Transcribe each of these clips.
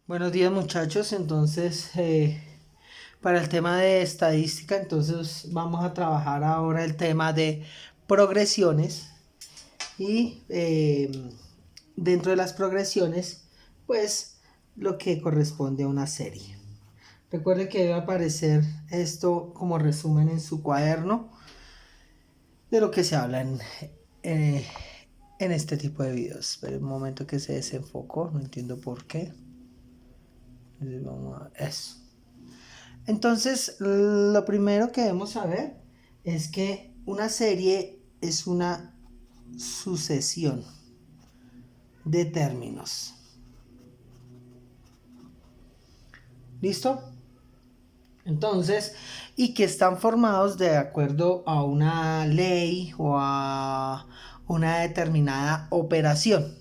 Buenos días muchachos, entonces para el tema de estadística, entonces vamos a trabajar ahora el tema de progresiones y dentro de las progresiones, pues lo que corresponde a una serie. Recuerde que debe aparecer esto como resumen en su cuaderno de lo que se habla eh, en este tipo de videos. Espera un momento que se desenfocó, no entiendo por qué. Vamos a eso. Entonces, lo primero que debemos saber es que una serie es una sucesión de términos. ¿Listo? Entonces, y que están formados de acuerdo a una ley o a una determinada operación.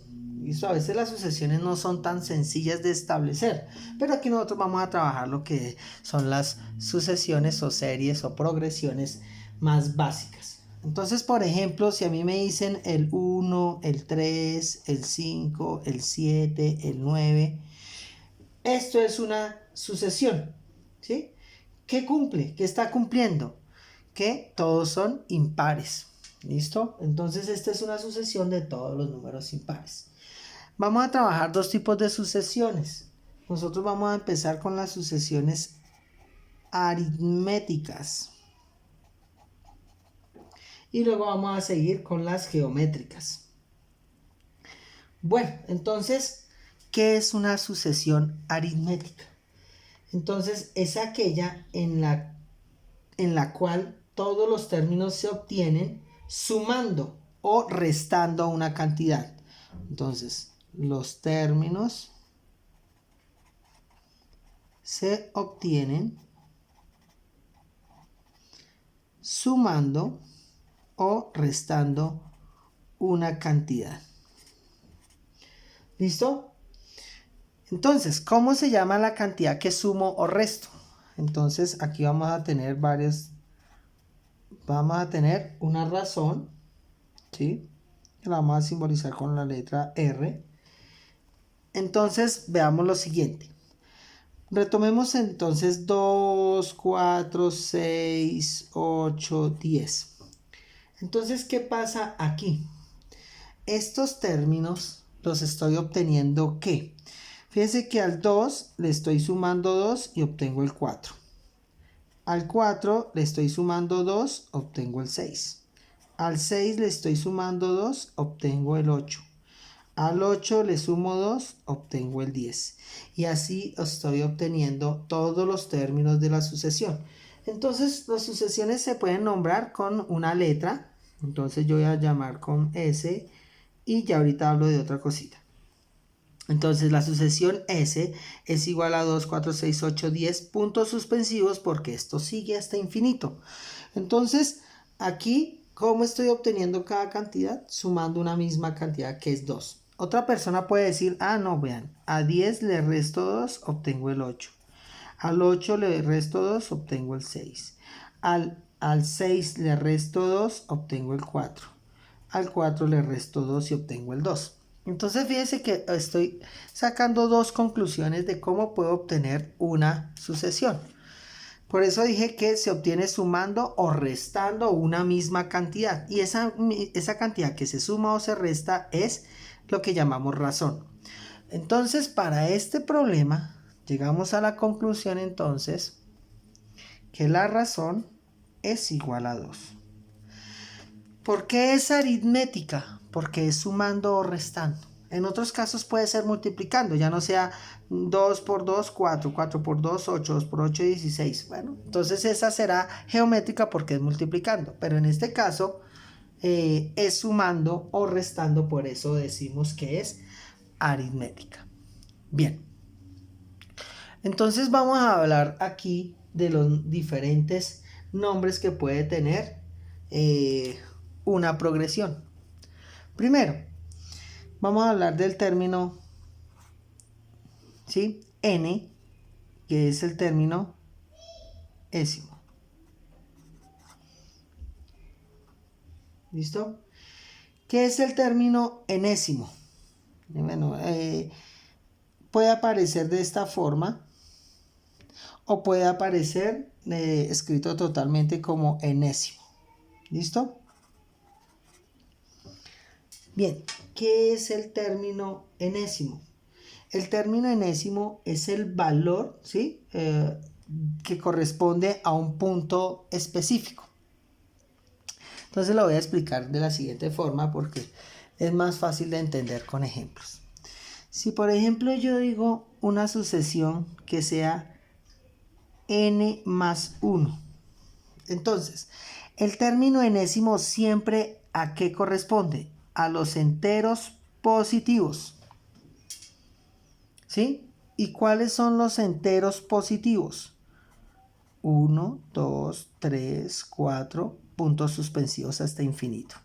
¿Listo? A veces las sucesiones no son tan sencillas de establecer, pero aquí nosotros vamos a trabajar lo que son las sucesiones o series o progresiones más básicas. Entonces, por ejemplo, si a mí me dicen el 1, el 3, el 5, el 7, el 9, esto es una sucesión, ¿sí? ¿Qué cumple? ¿Qué está cumpliendo? Que todos son impares. ¿Listo? Entonces esta es una sucesión de todos los números impares. Vamos a trabajar dos tipos de sucesiones. Nosotros vamos a empezar con las sucesiones aritméticas. Y luego vamos a seguir con las geométricas. Bueno, entonces, ¿qué es una sucesión aritmética? Entonces es aquella en la cual todos los términos se obtienen sumando o restando una cantidad. Entonces, los términos se obtienen sumando o restando una cantidad. ¿Listo? Entonces, ¿cómo se llama la cantidad que sumo o resto? Entonces, aquí vamos a tener vamos a tener una razón, ¿sí? Que la vamos a simbolizar con la letra R. Entonces, veamos lo siguiente. Retomemos entonces 2, 4, 6, 8, 10. Entonces, ¿qué pasa aquí? Estos términos los estoy obteniendo ¿qué? Fíjense que al 2 le estoy sumando 2 y obtengo el 4. Al 4 le estoy sumando 2, obtengo el 6. Al 6 le estoy sumando 2, obtengo el 8. Al 8 le sumo 2, obtengo el 10. Y así estoy obteniendo todos los términos de la sucesión. Entonces, las sucesiones se pueden nombrar con una letra. Entonces, yo voy a llamar con S y ya ahorita hablo de otra cosita. Entonces, la sucesión S es igual a 2, 4, 6, 8, 10 puntos suspensivos porque esto sigue hasta infinito. Entonces, aquí, ¿cómo estoy obteniendo cada cantidad? Sumando una misma cantidad que es 2. Otra persona puede decir, no, vean, a 10 le resto 2, obtengo el 8. Al 8 le resto 2, obtengo el 6. Al 6 le resto 2, obtengo el 4. Al 4 le resto 2 y obtengo el 2. Entonces fíjense que estoy sacando dos conclusiones de cómo puedo obtener una sucesión. Por eso dije que se obtiene sumando o restando una misma cantidad. Y esa cantidad que se suma o se resta es lo que llamamos razón. Entonces, para este problema, llegamos a la conclusión entonces que la razón es igual a 2. ¿Por qué es aritmética? Porque es sumando o restando. En otros casos puede ser multiplicando, ya no sea 2 por 2, 4, 4 por 2, 8, 2 por 8, 16. Bueno, entonces esa será geométrica porque es multiplicando, pero en este caso es sumando o restando, por eso decimos que es aritmética. Bien, entonces vamos a hablar aquí de los diferentes nombres que puede tener una progresión. Primero, vamos a hablar del término, ¿sí? N, que es el término ésimo. ¿Listo? ¿Qué es el término enésimo? Bueno, puede aparecer de esta forma o puede aparecer escrito totalmente como enésimo. ¿Listo? Bien, ¿qué es el término enésimo? El término enésimo es el valor, ¿sí? Que corresponde a un punto específico. Entonces lo voy a explicar de la siguiente forma porque es más fácil de entender con ejemplos. Si por ejemplo yo digo una sucesión que sea n más 1, entonces el término enésimo siempre ¿a qué corresponde? A los enteros positivos. ¿Sí? ¿Y cuáles son los enteros positivos? 1, 2, 3, 4, puntos suspensivos hasta infinito.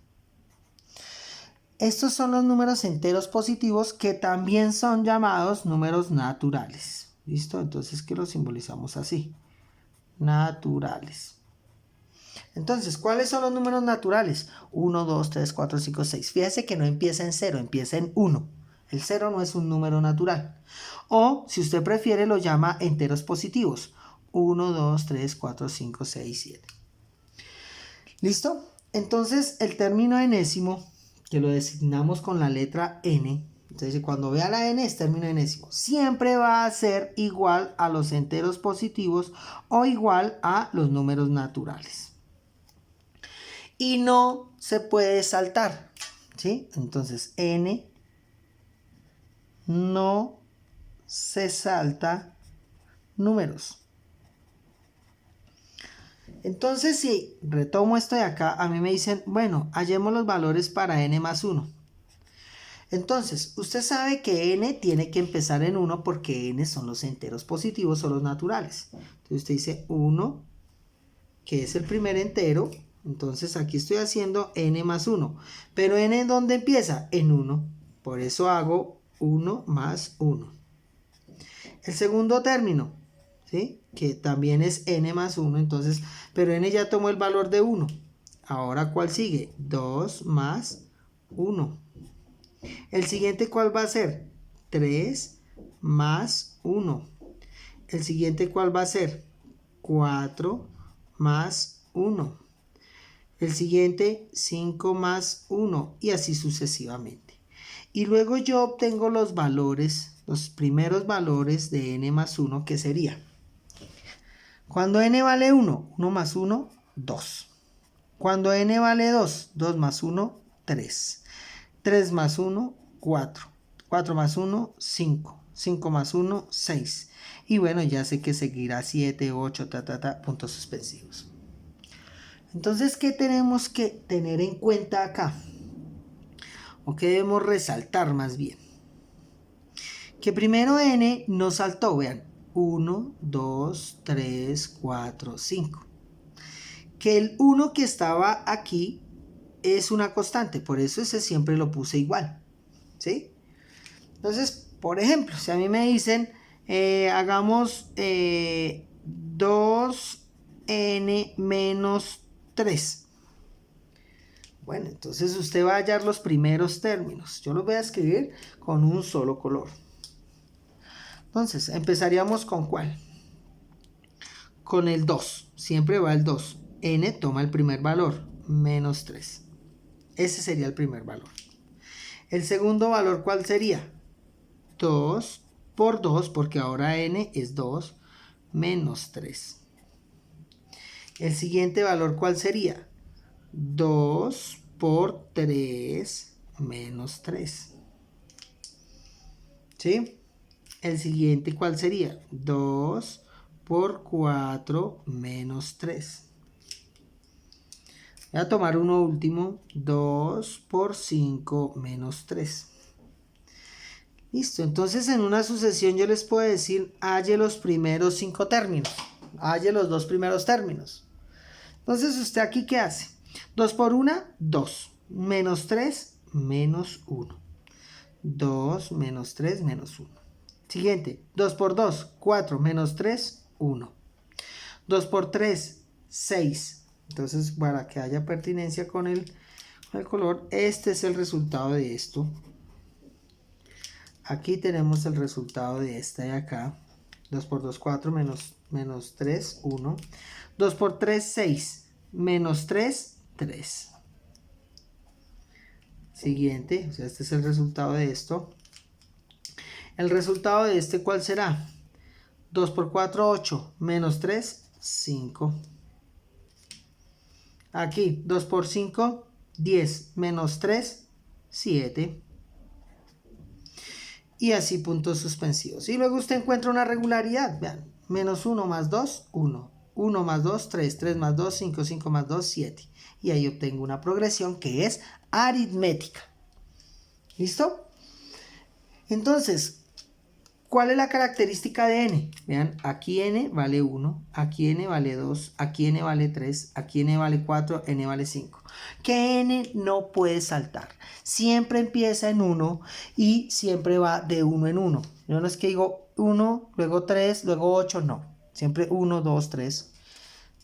Estos son los números enteros positivos que también son llamados números naturales. ¿Listo? Entonces que los simbolizamos así. Naturales. Entonces, ¿cuáles son los números naturales? 1, 2, 3, 4, 5, 6. Fíjese que no empieza en 0, empieza en 1. El 0 no es un número natural. O, si usted prefiere, lo llama enteros positivos. 1, 2, 3, 4, 5, 6, 7. ¿Listo? Entonces, el término enésimo, que lo designamos con la letra n, entonces cuando vea la n es término enésimo, siempre va a ser igual a los enteros positivos o igual a los números naturales. Y no se puede saltar, ¿sí? Entonces, n no se salta números. Entonces, si retomo esto de acá, a mí me dicen, bueno, hallemos los valores para n más 1. Entonces, usted sabe que n tiene que empezar en 1 porque n son los enteros positivos o los naturales. Entonces, usted dice 1, que es el primer entero. Entonces, aquí estoy haciendo n más 1. Pero n, ¿en dónde empieza? En 1. Por eso hago 1 más 1. El segundo término, ¿sí? Que también es n más 1, entonces, pero n ya tomó el valor de 1. Ahora, ¿cuál sigue? 2 más 1. El siguiente, ¿cuál va a ser? 3 más 1. El siguiente, ¿cuál va a ser? 4 más 1. El siguiente, 5 más 1. Y así sucesivamente. Y luego yo obtengo los valores, los primeros valores de n más 1, que sería, cuando n vale 1, 1 más 1, 2. Cuando n vale 2, 2 más 1, 3. 3 más 1, 4. 4 más 1, 5. 5 más 1, 6. Y bueno, ya sé que seguirá 7, 8, puntos suspensivos. Entonces, ¿qué tenemos que tener en cuenta acá? ¿O qué debemos resaltar más bien? Que primero n no saltó, vean, 1, 2, 3, 4, 5. Que el 1 que estaba aquí es una constante, por eso ese siempre lo puse igual, ¿sí? Entonces, por ejemplo, si a mí me dicen, hagamos 2n menos 3. Bueno, entonces usted va a hallar los primeros términos. Yo los voy a escribir con un solo color. Entonces, empezaríamos con ¿cuál? Con el 2. Siempre va el 2. N toma el primer valor, menos 3. Ese sería el primer valor. El segundo valor, ¿cuál sería? 2 por 2, porque ahora n es 2, menos 3. El siguiente valor, ¿cuál sería? 2 por 3, menos 3. ¿Sí? El siguiente, ¿cuál sería? 2 por 4 menos 3. Voy a tomar uno último. 2 por 5 menos 3. Listo. Entonces, en una sucesión yo les puedo decir, halle los primeros 5 términos. Halle los dos primeros términos. Entonces, ¿usted aquí qué hace? 2 por 1, 2. Menos 3, menos 1. 2 menos 3, menos 1. Siguiente, 2 por 2, 4, menos 3, 1. 2 por 3, 6. Entonces, para que haya pertinencia con el color, este es el resultado de esto. aquí tenemos el resultado de esta de acá. 2 por 2, 4, menos 3, 1. 2 por 3, 6. Menos 3, 3. Siguiente, o sea, este es el resultado de esto. El resultado de este, ¿cuál será? 2 por 4, 8. Menos 3, 5. Aquí, 2 por 5, 10. Menos 3, 7. Y así puntos suspensivos. Y luego usted encuentra una regularidad. Vean, menos 1 más 2, 1. 1 más 2, 3. 3 más 2, 5. 5 más 2, 7. Y ahí obtengo una progresión que es aritmética. ¿Listo? Entonces, ¿cuál es la característica de n? Vean, aquí n vale 1, aquí n vale 2, aquí n vale 3, aquí n vale 4, n vale 5. Que n no puede saltar. Siempre empieza en 1 y siempre va de 1 en 1. Yo no es que digo 1, luego 3, luego 8, no. Siempre 1, 2, 3.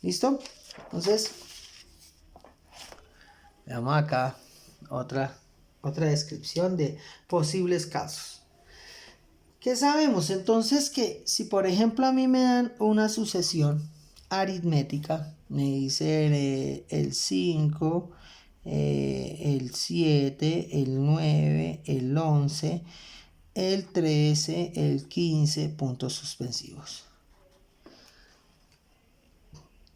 ¿Listo? Entonces, veamos acá otra descripción de posibles casos. ¿Qué sabemos? Entonces que si por ejemplo a mí me dan una sucesión aritmética, me dicen el 5, el 7, el 9, el 11, el 13, el 15, puntos suspensivos.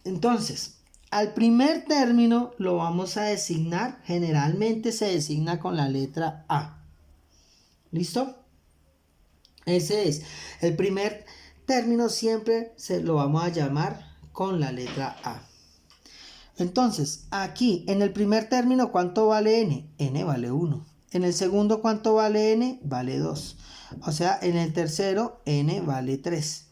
Entonces, al primer término lo vamos a designar, generalmente se designa con la letra A. ¿Listo? Ese es el primer término, siempre se lo vamos a llamar con la letra A. Entonces, aquí en el primer término, ¿cuánto vale n? N vale 1. En el segundo, ¿cuánto vale n? Vale 2. O sea, en el tercero, n vale 3.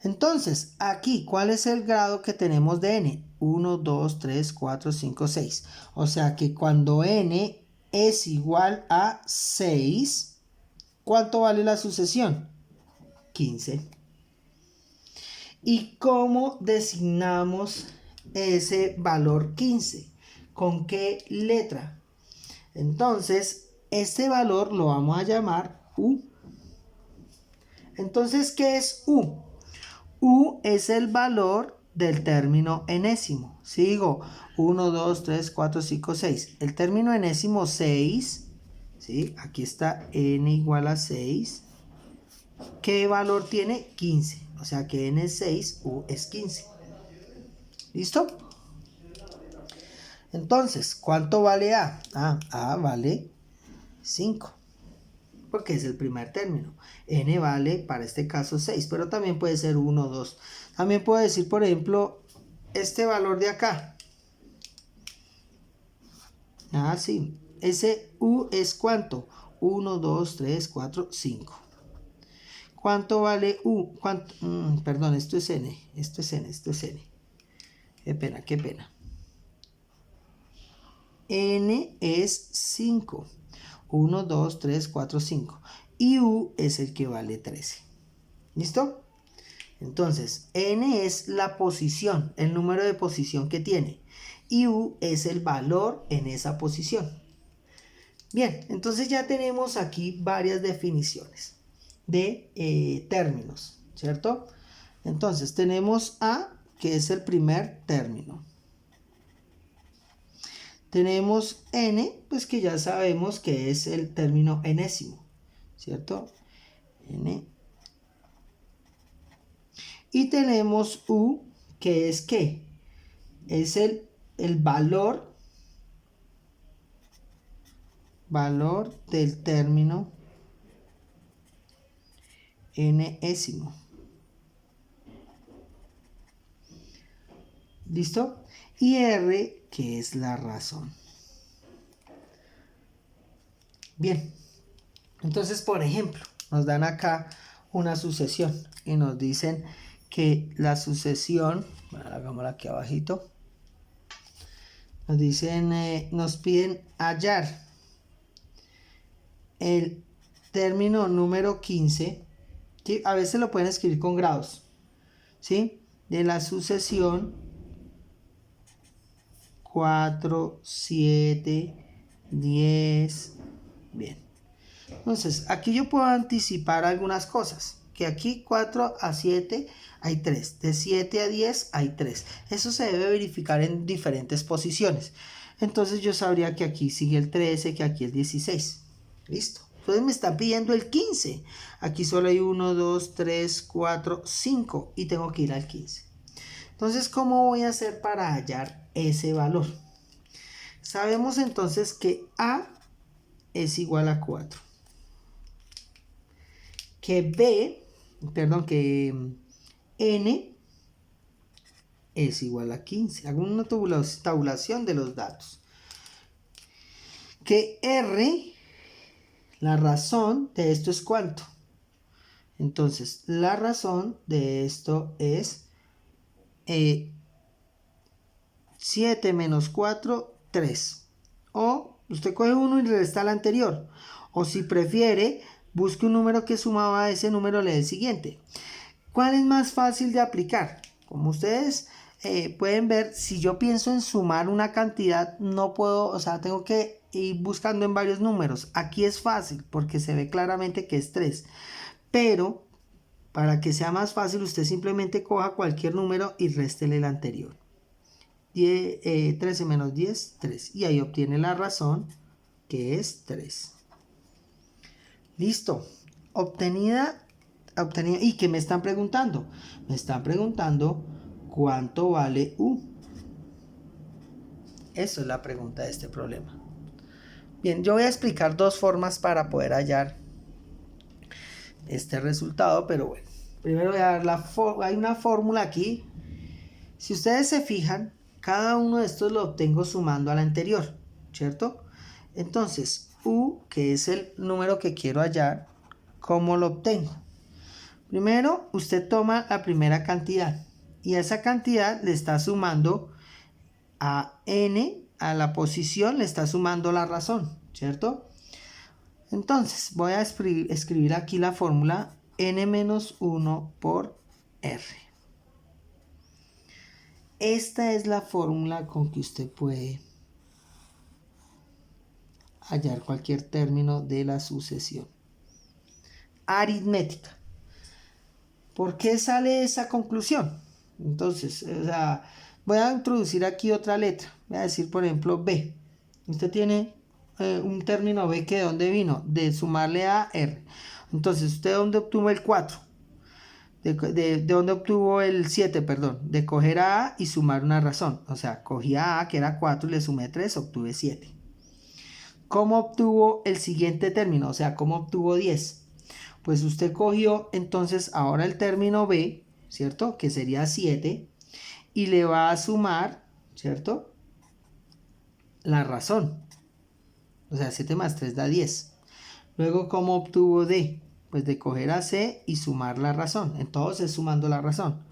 Entonces, aquí, ¿cuál es el grado que tenemos de n? 1, 2, 3, 4, 5, 6. O sea que cuando n es igual a 6, ¿cuánto vale la sucesión? 15. ¿Y cómo designamos ese valor 15? ¿Con qué letra? Entonces, este valor lo vamos a llamar U. Entonces, ¿qué es U? U es el valor del término enésimo. Si digo 1, 2, 3, 4, 5, 6. El término enésimo 6, ¿sí? Aquí está n igual a 6. ¿Qué valor tiene? 15. O sea que n es 6, u es 15. ¿Listo? Entonces, ¿cuánto vale a? A vale 5. Porque es el primer término. N vale, para este caso, 6. Pero también puede ser 1, 2. También puedo decir, por ejemplo, este valor de acá. Sí. Ese u es ¿cuánto? 1, 2, 3, 4, 5. ¿Cuánto vale u? Perdón, esto es n. Esto es n, esto es n. Qué pena, qué pena. N es 5. 1, 2, 3, 4, 5. Y u es el que vale 13. ¿Listo? Entonces, n es la posición, el número de posición que tiene. Y u es el valor en esa posición. Bien, entonces ya tenemos aquí varias definiciones de términos, ¿cierto? Entonces tenemos A, que es el primer término. Tenemos n, pues que ya sabemos que es el término enésimo, ¿cierto? N. Y tenemos u, que es ¿qué? Es el valor del término enésimo. ¿Listo? Y R, que es la razón. Bien, entonces, por ejemplo, nos dan acá una sucesión y nos dicen que la sucesión, bueno, hagámosla aquí abajito, nos dicen, nos piden hallar el término número 15, ¿sí? A veces lo pueden escribir con grados, ¿sí? De la sucesión 4, 7, 10, bien. Entonces, aquí yo puedo anticipar algunas cosas. Que aquí 4 a 7 hay 3. De 7 a 10 hay 3. Eso se debe verificar en diferentes posiciones. Entonces yo sabría que aquí sigue el 13, que aquí el 16. Listo. Entonces me están pidiendo el 15. Aquí solo hay 1, 2, 3, 4, 5. Y tengo que ir al 15. Entonces, ¿cómo voy a hacer para hallar ese valor? Sabemos entonces que A es igual a 4. Que N es igual a 15. Hago una tabulación de los datos. Que R, la razón de esto es ¿cuánto? Entonces, la razón de esto es 7 menos 4, 3. O usted coge uno y le resta al anterior. O si prefiere, busque un número que sumaba a ese número, lee el siguiente. ¿Cuál es más fácil de aplicar? Como ustedes pueden ver, si yo pienso en sumar una cantidad, no puedo, o sea, tengo que ir buscando en varios números. Aquí es fácil porque se ve claramente que es 3. Pero para que sea más fácil, usted simplemente coja cualquier número y réstele el anterior. 13 menos 10, 3. Y ahí obtiene la razón, que es 3. Listo. Obtenida. ¿Y qué me están preguntando? Me están preguntando ¿cuánto vale U? Eso es la pregunta de este problema. Bien, yo voy a explicar dos formas para poder hallar este resultado, pero bueno. Primero voy a dar hay una fórmula aquí. Si ustedes se fijan, cada uno de estos lo obtengo sumando al anterior, ¿cierto? Entonces, U, que es el número que quiero hallar, ¿cómo lo obtengo? Primero, usted toma la primera cantidad y a esa cantidad le está sumando a n, a la posición le está sumando la razón, ¿cierto? Entonces, voy a escribir aquí la fórmula n menos 1 por r. Esta es la fórmula con que usted puede hallar cualquier término de la sucesión aritmética. ¿Por qué sale esa conclusión? Entonces, voy a introducir aquí otra letra. Voy a decir, por ejemplo, B. Usted tiene un término B que ¿de dónde vino? De sumarle a R. Entonces, ¿usted de dónde obtuvo el 4? ¿De dónde obtuvo el 7? Perdón. De coger a A y sumar una razón. O sea, cogí a A, que era 4, y le sumé 3, obtuve 7. ¿Cómo obtuvo el siguiente término? O sea, ¿cómo obtuvo 10? Pues usted cogió entonces ahora el término B, ¿cierto? Que sería 7, y le va a sumar, ¿cierto? La razón. O sea, 7 más 3 da 10. Luego, ¿cómo obtuvo D? Pues de coger a C y sumar la razón. Entonces, sumando la razón.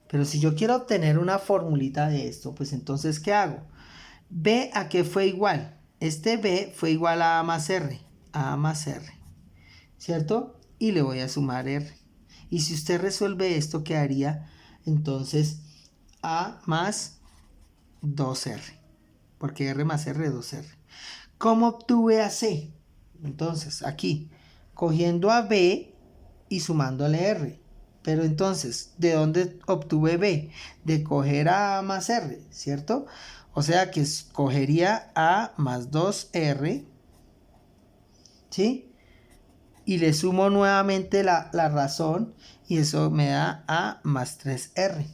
Pero si yo quiero obtener una formulita de esto, pues entonces, ¿qué hago? B, ¿a qué fue igual? Este B fue igual a A más R. A más R. ¿Cierto? Y le voy a sumar R. Y si usted resuelve esto, quedaría entonces A más 2R. Porque R más R es 2R. ¿Cómo obtuve a C? Entonces, aquí, cogiendo a B y sumándole R. Pero entonces, ¿de dónde obtuve B? De coger a A más R, ¿cierto? O sea que cogería A más 2R, ¿sí? Y le sumo nuevamente la razón y eso me da A más 3R.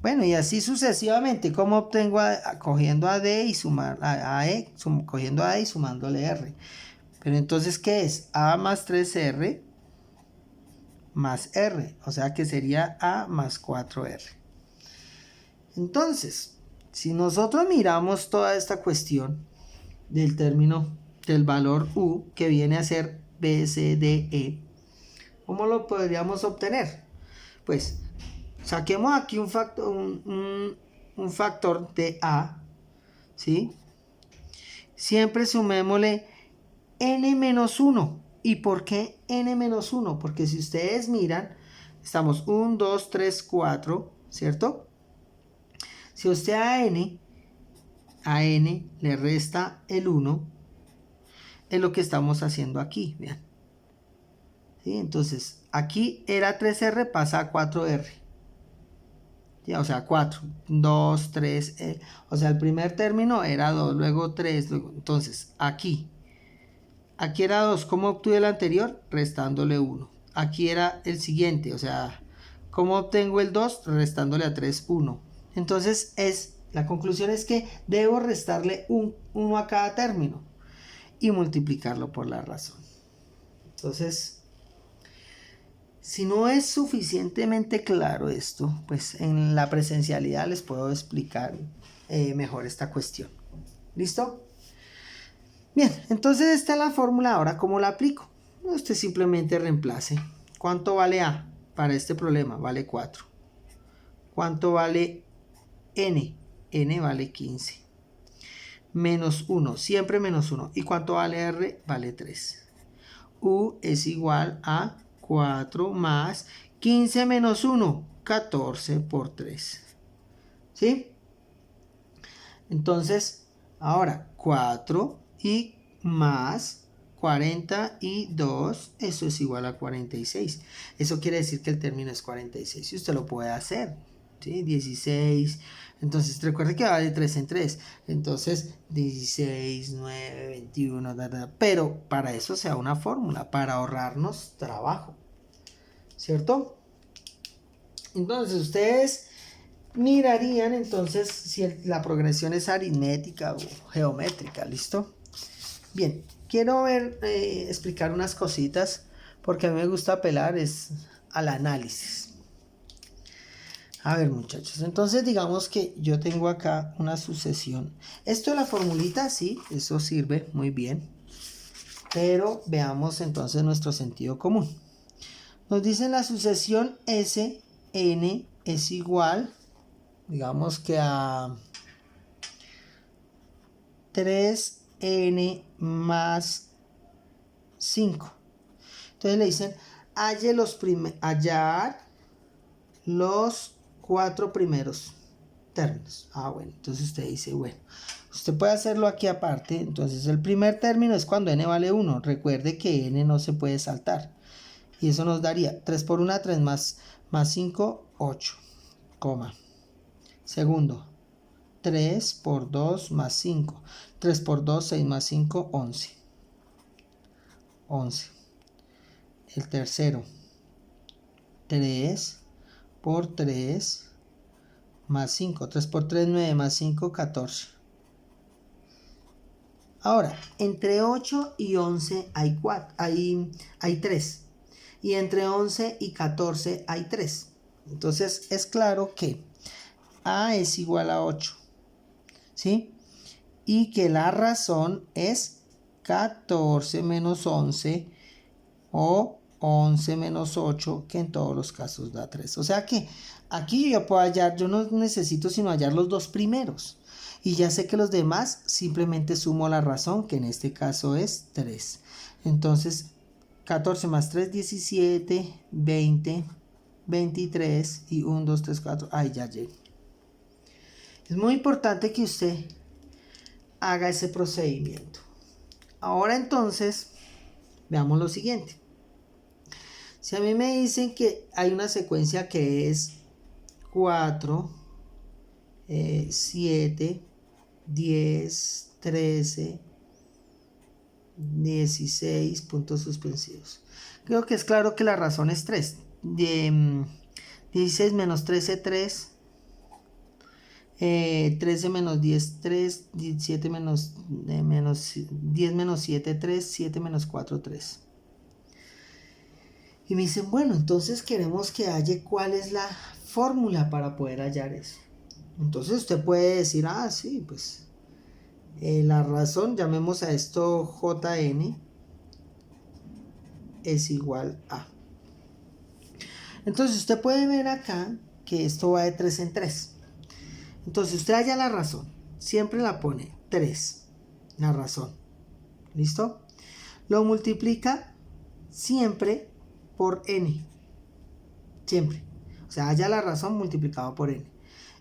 Bueno, y así sucesivamente, ¿cómo obtengo cogiendo a D y sumar a E, cogiendo a D y sumándole R? Pero entonces, ¿qué es? A más 3R más R, o sea que sería A más 4R. Entonces, si nosotros miramos toda esta cuestión del término del valor U, que viene a ser B, C, D, E, ¿cómo lo podríamos obtener? Pues saquemos aquí un factor de A, ¿sí? Siempre sumémosle n menos 1. ¿Y por qué n menos 1? Porque si ustedes miran, estamos 1, 2, 3, 4, ¿cierto? Si usted a n le resta el 1, es lo que estamos haciendo aquí, vean. ¿Sí? Entonces, aquí era 3R, pasa a 4R. ¿Sí? O sea, 4, 2, 3, o sea, el primer término era 2, luego 3, luego, entonces, aquí era 2, ¿cómo obtuve el anterior? Restándole 1. Aquí era el siguiente, o sea, ¿cómo obtengo el 2? Restándole a 3, 1. Entonces, la conclusión es que debo restarle 1 a cada término y multiplicarlo por la razón. Entonces, si no es suficientemente claro esto, pues en la presencialidad les puedo explicar mejor esta cuestión. ¿Listo? Bien, entonces esta es la fórmula. Ahora, ¿cómo la aplico? Usted simplemente reemplace. ¿Cuánto vale A para este problema? Vale 4. ¿Cuánto vale N? N vale 15. Menos 1, siempre menos 1. ¿Y cuánto vale R? Vale 3. U es igual a 4 más 15 menos 1, 14 por 3. ¿Sí? Entonces, ahora 4 y más 42, eso es igual a 46. Eso quiere decir que el término es 46 y usted lo puede hacer. ¿Sí? 16. Entonces, recuerde que va de 3 en 3. Entonces, 16, 9, 21, pero para eso sea una fórmula, para ahorrarnos trabajo. ¿Cierto? Entonces, ustedes mirarían entonces si la progresión es aritmética o geométrica. ¿Listo? Bien, quiero explicar unas cositas porque a mí me gusta apelar al análisis. A ver, muchachos, entonces digamos que yo tengo acá una sucesión. Esto de la formulita, sí, eso sirve muy bien. Pero veamos entonces nuestro sentido común. Nos dice la sucesión Sn es igual, digamos que a 3n más 5. Entonces le dicen, hallar los 4 primeros términos. Bueno, entonces usted dice, bueno, usted puede hacerlo aquí aparte. Entonces el primer término es cuando n vale 1. Recuerde que n no se puede saltar. Y eso nos daría 3 por 1, 3 más 5, 8, coma. Segundo, 3 por 2 más 5. 3 por 2, 6 más 5, 11. 11. El tercero, 3 por 3 más 5. 3 por 3, 9 más 5, 14. Ahora, entre 8 y 11 hay 3. Y entre 11 y 14 hay 3. Entonces es claro que A es igual a 8. ¿Sí? Y que la razón es 14 menos 11 o 11 menos 8, que en todos los casos da 3. O sea que aquí yo puedo hallar, yo no necesito sino hallar los dos primeros. Y ya sé que los demás simplemente sumo la razón, que en este caso es 3. Entonces, 14 más 3, 17, 20, 23 y 1, 2, 3, 4. Ahí ya llegué. Es muy importante que usted haga ese procedimiento. Ahora entonces, veamos lo siguiente. Si a mí me dicen que hay una secuencia que es 4, 7, 10, 13, 16, puntos suspensivos. Creo que es claro que la razón es 3. 16 menos 13, 3. 13 menos 10, 3. 17 menos 10 menos 7, 3. 7 menos 4, 3. Y me dicen, bueno, entonces queremos que halle cuál es la fórmula para poder hallar eso. Entonces usted puede decir, sí, pues la razón, llamemos a esto Jn, es igual a. Entonces usted puede ver acá que esto va de 3 en 3. Entonces usted halla la razón, siempre la pone 3, la razón. ¿Listo? Lo multiplica siempre por n. Siempre. O sea, halla la razón multiplicado por n.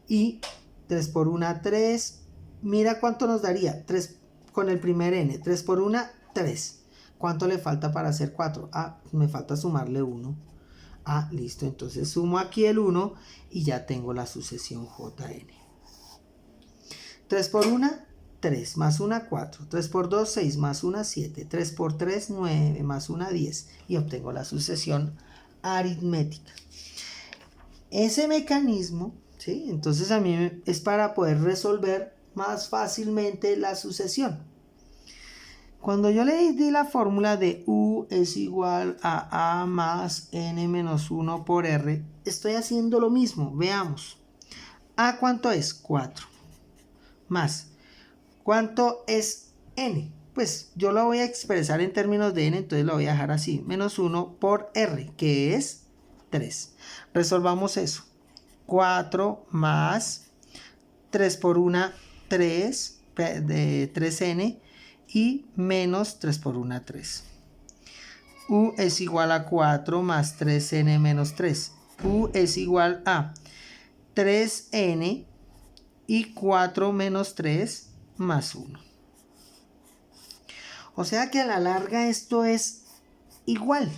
Y 3 por 1, 3. Mira cuánto nos daría. 3 con el primer n. 3 por 1, 3. ¿Cuánto le falta para hacer 4? Ah, me falta sumarle 1. Ah, listo. Entonces sumo aquí el 1 y ya tengo la sucesión Jn. 3 por 1, 3, más 1, 4. 3 por 2, 6, más 1, 7. 3 por 3, 9, más 1, 10. Y obtengo la sucesión aritmética. Ese mecanismo, ¿sí? Entonces a mí es para poder resolver más fácilmente la sucesión. Cuando yo le di la fórmula de U es igual a más N menos 1 por R, estoy haciendo lo mismo. Veamos. ¿A cuánto es? 4. Más. ¿Cuánto es N? Pues yo lo voy a expresar en términos de N, entonces lo voy a dejar así. Menos 1 por R, que es 3. Resolvamos eso. 4 más 3 por 1, 3, de 3N. Y menos 3 por 1, 3. U es igual a 4 más 3N menos 3. U es igual a 3N y 4 menos 3 más 1. O sea que a la larga esto es igual.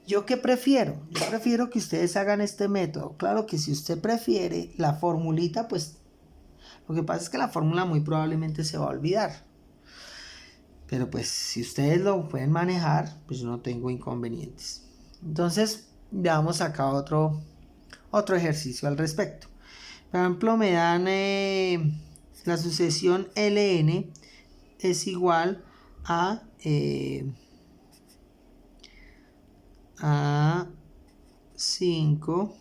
¿Yo qué prefiero? Yo prefiero que ustedes hagan este método. Claro que si usted prefiere la formulita, pues lo que pasa es que la fórmula muy probablemente se va a olvidar. Pero pues si ustedes lo pueden manejar, pues yo no tengo inconvenientes. Entonces veamos acá otro ejercicio al respecto. Por ejemplo, me dan la sucesión Ln es igual a 5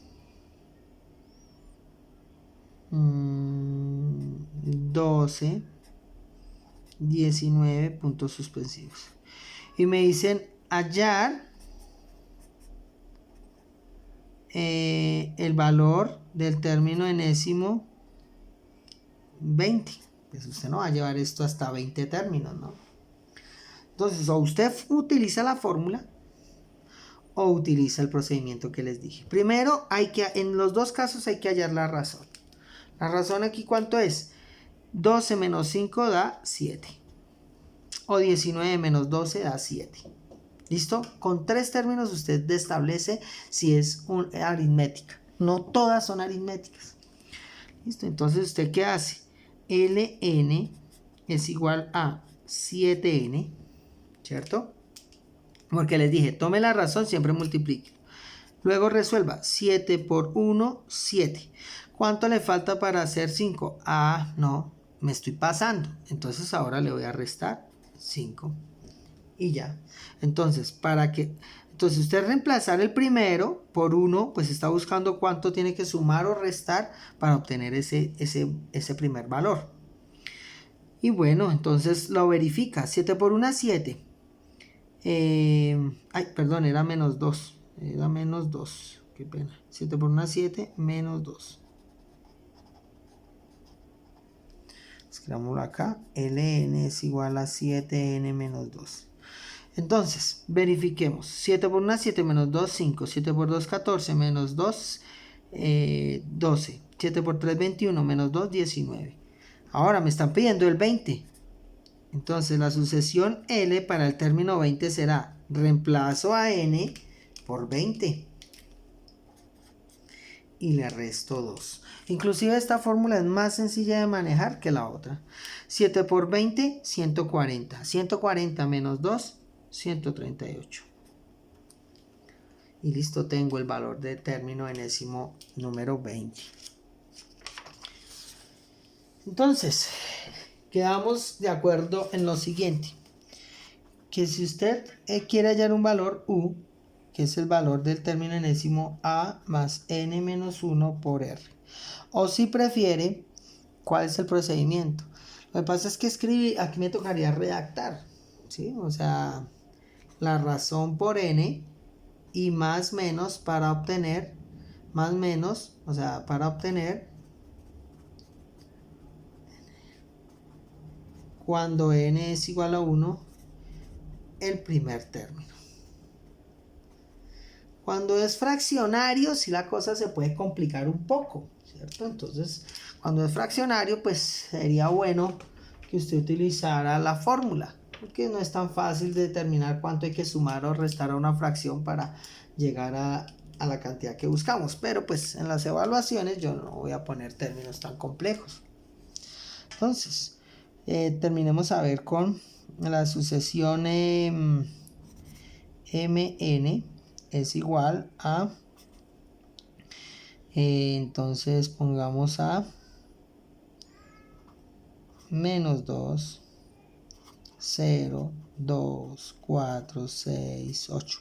12 19 puntos suspensivos. Y me dicen hallar el valor del término enésimo 20. Pues usted no va a llevar esto hasta 20 términos, ¿no? Entonces, o usted utiliza la fórmula o utiliza el procedimiento que les dije. Primero, en los dos casos hay que hallar la razón. La razón aquí, ¿cuánto es? 12 menos 5 da 7. O 19 menos 12 da 7. ¿Listo? Con 3 términos usted establece si es aritmética. No todas son aritméticas. ¿Listo? Entonces, ¿usted qué hace? Ln es igual a 7n, ¿cierto? Porque les dije, tome la razón, siempre multiplique. Luego resuelva 7 por 1, 7. ¿Cuánto le falta para hacer 5? Ah, no, me estoy pasando. Entonces ahora le voy a restar 5. Y ya. Entonces, entonces usted reemplazar el primero por 1, pues está buscando cuánto tiene que sumar o restar para obtener ese primer valor. Y bueno, entonces lo verifica. 7 por 1, 7. Perdón, era menos 2. Era menos 2. Qué pena. 7 por 1, 7, menos 2. Escribámoslo acá. Ln es igual a 7n menos 2. Entonces, verifiquemos. 7 por 1, 7 menos 2, 5. 7 por 2, 14. Menos 2, 12. 7 por 3, 21. Menos 2, 19. Ahora me están pidiendo el 20. Entonces, la sucesión L para el término 20 será reemplazo a n por 20. Y le resto 2. Inclusive esta fórmula es más sencilla de manejar que la otra. 7 por 20, 140. 140 menos 2, 138. Y listo, tengo el valor de término enésimo número 20. Entonces, quedamos de acuerdo en lo siguiente. Que si usted quiere hallar un valor U, que es el valor del término enésimo A más N menos 1 por R. O si prefiere, ¿cuál es el procedimiento? Lo que pasa es que aquí me tocaría redactar, ¿sí? O sea, la razón por N y más menos para obtener, cuando N es igual a 1, el primer término. Cuando es fraccionario, sí la cosa se puede complicar un poco, ¿cierto? Entonces, cuando es fraccionario, pues sería bueno que usted utilizara la fórmula, porque no es tan fácil determinar cuánto hay que sumar o restar a una fracción para llegar a la cantidad que buscamos. Pero pues en las evaluaciones yo no voy a poner términos tan complejos. Entonces, terminemos a ver con la sucesión mn es igual a, entonces pongamos a menos 2, 0, 2, 4, 6, 8.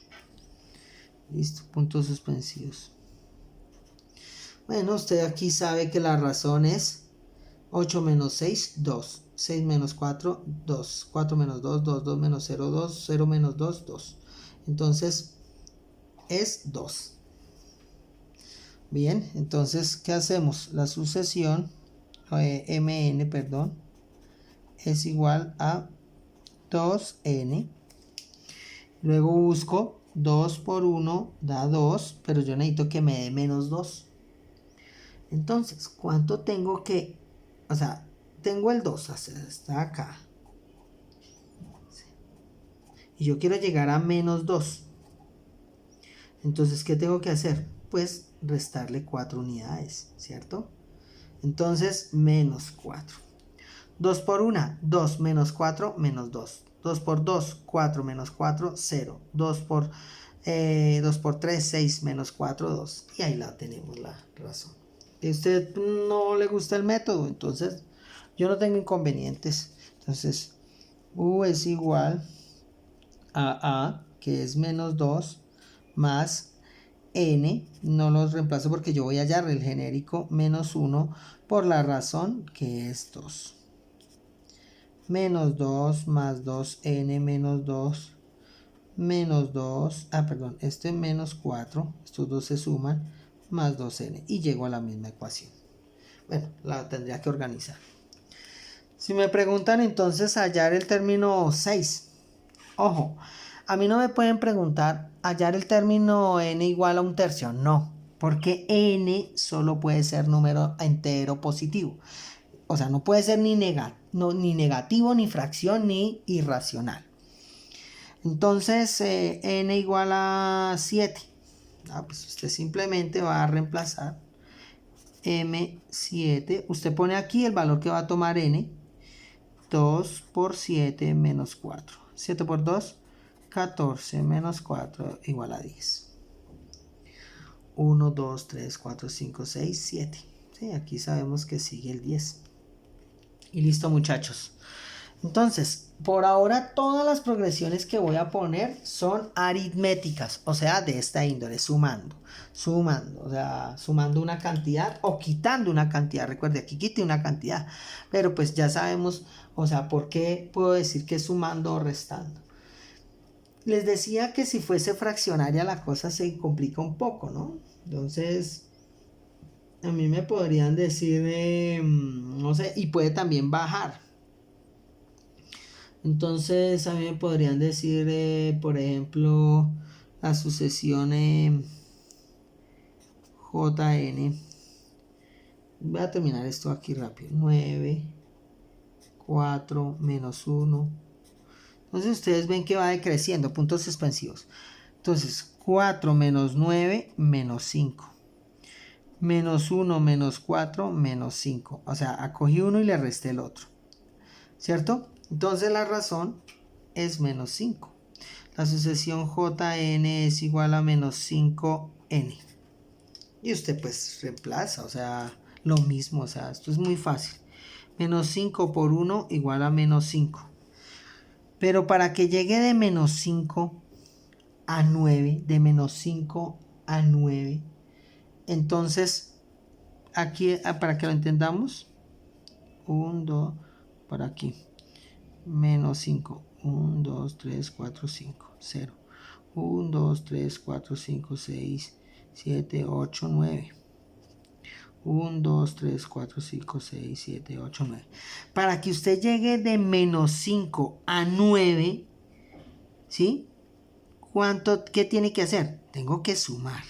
Listo, puntos suspensivos. Bueno, usted aquí sabe que la razón es 8 menos 6, 2. 6 menos 4, 2. 4 menos 2, 2. 2 menos 0, 2. 0 menos 2, 2. Entonces, es 2. Bien, entonces, ¿qué hacemos? La sucesión, mn, perdón, es igual a 2n. Luego busco 2 por 1 da 2, pero yo necesito que me dé menos 2. Entonces, ¿cuánto tengo que...? O sea, tengo el 2, está acá. Y yo quiero llegar a menos 2. Entonces, ¿qué tengo que hacer? Pues restarle 4 unidades, ¿cierto? Entonces, menos 4. 2 por 1, 2 menos 4, menos 2. 2 por 2, 4 menos 4, 0. 2 por 3, 6 menos 4, 2. Y ahí la tenemos la razón. Si a usted no le gusta el método, entonces yo no tengo inconvenientes. Entonces, U es igual a, que es menos 2, más n, no los reemplazo porque yo voy a hallar el genérico menos 1 por la razón que es 2. Menos 2 más 2n menos 2 menos 2, perdón, este menos 4, estos dos se suman, más 2n y llego a la misma ecuación. Bueno, la tendría que organizar. Si me preguntan entonces hallar el término 6, ojo, a mí no me pueden preguntar hallar el término n igual a un tercio, no, porque n solo puede ser número entero positivo. O sea, no puede ser ni negativo, ni fracción, ni irracional. Entonces, n igual a 7. Pues usted simplemente va a reemplazar m7. Usted pone aquí el valor que va a tomar n. 2 por 7 menos 4. 7 por 2, 14 menos 4 igual a 10. 1, 2, 3, 4, 5, 6, 7. Sí, aquí sabemos que sigue el 10. Y listo, muchachos. Entonces, por ahora todas las progresiones que voy a poner son aritméticas, o sea, de esta índole, sumando, o sea, sumando una cantidad o quitando una cantidad. Recuerde, aquí quité una cantidad, pero pues ya sabemos, o sea, ¿por qué puedo decir que es sumando o restando? Les decía que si fuese fraccionaria la cosa se complica un poco, ¿no? Entonces, a mí me podrían decir, no sé, y puede también bajar. Entonces, a mí me podrían decir, por ejemplo, la sucesión JN. Voy a terminar esto aquí rápido. 9, 4, menos 1. Entonces, ustedes ven que va decreciendo, puntos suspensivos. Entonces, 4 menos 9, menos 5. Menos 1, menos 4, menos 5. O sea, acogí uno y le resté el otro. ¿Cierto? Entonces, la razón es menos 5. La sucesión JN es igual a menos 5n. Y usted pues reemplaza, o sea, lo mismo, o sea, esto es muy fácil. Menos 5 por 1 igual a menos 5. Pero para que llegue de menos 5 a 9, de menos 5 a 9, entonces, aquí, para que lo entendamos, 1, 2, por aquí, menos 5. 1, 2, 3, 4, 5, 0. 1, 2, 3, 4, 5, 6, 7, 8, 9. 1, 2, 3, 4, 5, 6, 7, 8, 9. Para que usted llegue de menos 5 a 9, ¿sí? ¿Qué tiene que hacer? Tengo que sumar,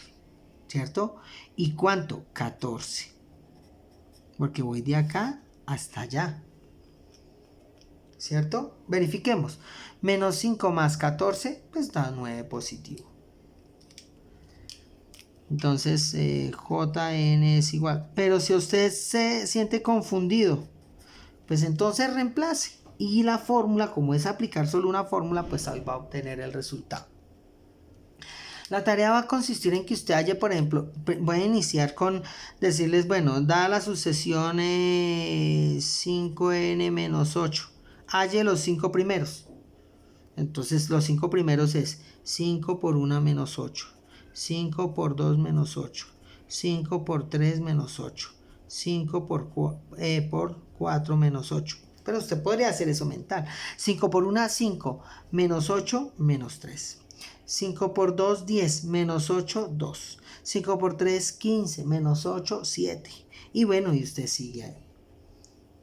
¿cierto? ¿Y cuánto? 14. Porque voy de acá hasta allá. ¿cierto? Verifiquemos. Menos 5 más 14, pues da 9 positivo. Entonces, Jn es igual. Pero si usted se siente confundido, pues entonces reemplace. Y la fórmula, como es aplicar solo una fórmula, pues ahí va a obtener el resultado. La tarea va a consistir en que usted haya, por ejemplo, voy a iniciar con decirles, bueno, dada la sucesión 5n menos 8, halle los 5 primeros. Entonces los 5 primeros es 5 por 1 menos 8, 5 por 2 menos 8, 5 por 3 menos 8, 5 por 4 menos 8. Pero usted podría hacer eso mental. 5 por 1, 5, menos 8, menos 3. 5 por 2, 10, menos 8, 2. 5 por 3, 15, menos 8, 7. Y bueno, y usted sigue ahí.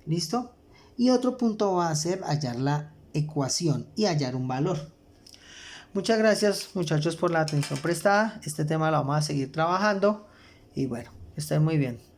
¿Listo? Y otro punto va a ser hallar la ecuación y hallar un valor. Muchas gracias, muchachos, por la atención prestada. Este tema lo vamos a seguir trabajando. Y bueno, estén muy bien.